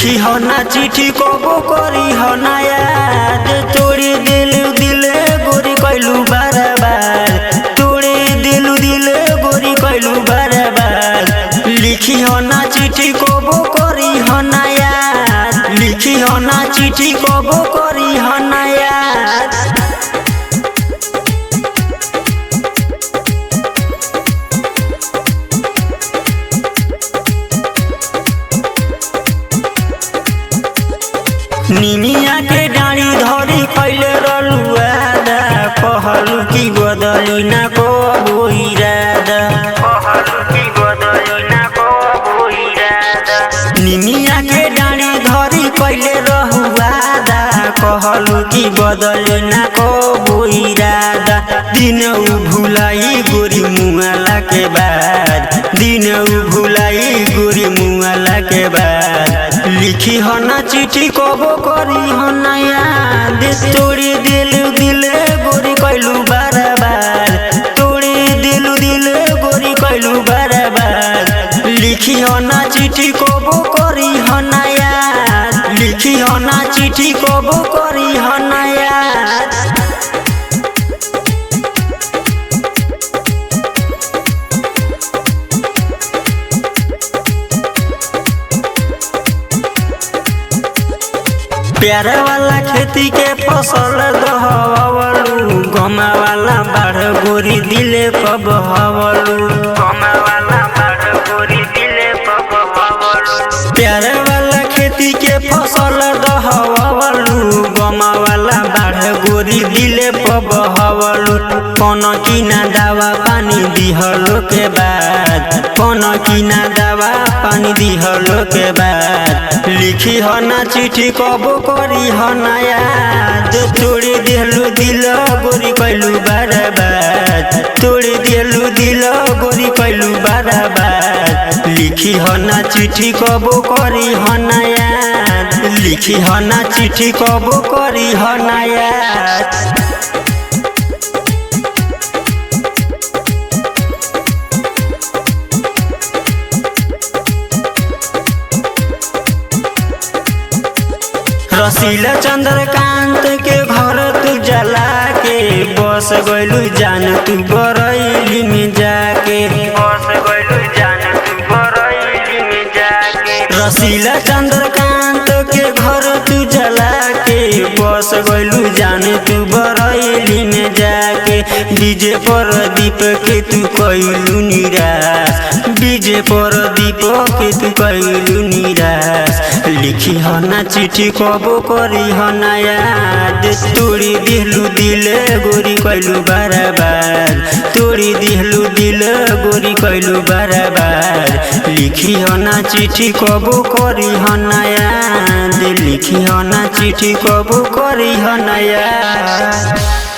लिखी हो ना चिट्ठी कबो करी हो ना याद तोड़ी दिल गोरी कैलू बार तोड़ी दिल गोरी कैलू बार लिखी हो ना चिट्ठी कबो करी हो ना याद लिखी हो ना चिट्ठी कबो करी हो ना याद। निमिया के डाड़ी धरी कैले रलुआ कहलू की बदली ना कबो इरादा निमिया के डाड़ी धरी कैले रहुआ कहलू की बदली ना कबो इरादा दिन भुलाई गोरी मुआला के बाद दिन भुलाई गोरी मुआला के बाद लिखी हो ना चिट्ठी कबो करी हो ना याद तोड़ी दिल गोरी कैलू बार तोड़ी दिल गोरी कैलू बार लिखी हो ना चिट्ठी कबो करी हो ना याद लिखी हो ना चिट्ठी कबो करी हो ना याद। प्यार वाला खेती के फसल दहवलू गमा वाला बाढ़ गोरी दिले कब हवलू प्यार वाला खेती के फसल दहवलू गमा वाला बाढ़ गोरी दिले कब हवलू कौन की ना दवा पानी दिहलो के बाद कौन की ना दवा पानी दिहलो के बाद लिखी हो ना चिट्ठी कबो करी हो ना याद तोड़ी दिलू गोरी कैलू बार तोड़ी दिलू गोरी कैलू बार लिखी हो ना चिट्ठी कबो करी हो ना याद लिखी हो ना चिट्ठी कबो करी हो ना याद। रसीला चंद्रकांत के घर तू जला के बस गइलू जान तू बरैली में जाके रसीला चंद्रकांत के घर तू जला के बस गइलू जान तू बरैली में जाके डीजे पर दीप के तू कैलू निराश डीजे पर दीप के तू कैलू निराश लिखी हो ना चिट्ठी कबो करी हो ना याद तोड़ी दिलू गोरी कैलू बार तोड़ी दिलू गोरी कैलू बार लिखी हो ना चिट्ठी कबो करी हो ना याद लिखी हो ना चिट्ठी कबो करी हो ना याद।